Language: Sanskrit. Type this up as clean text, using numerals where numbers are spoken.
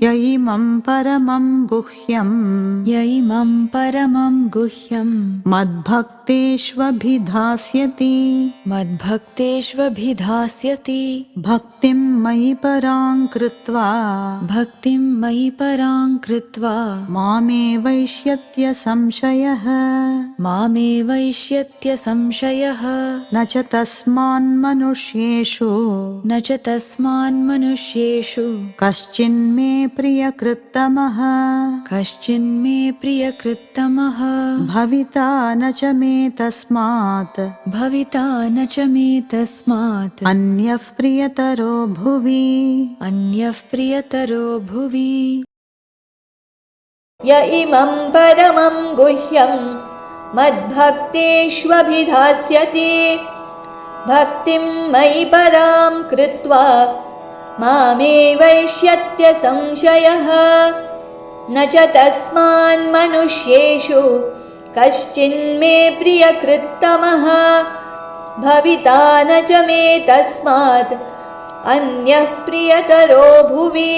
य इमं परमं गुह्यं मद्भक्तेष्वभिधास्यति भक्तिं मयि परां कृत्वा मामे वैष्यत्य संशयः न च तस्मान्मनुष्येषु कश्चिन्मे प्रियकृत्तमः भविता न च मे तस्मात् अन्यः प्रियतरो भुवि य इमं परमं गुह्यं मद्भक्तेष्वभिधास्यति भक्तिं मयि परां कृत्वा मामेवैष्यत्य संशयः न च तस्मान्मनुष्येषु कश्चिन्मे प्रियकृत्तमः भविता न च मे तस्मात् अन्यः प्रियतरो भुवि।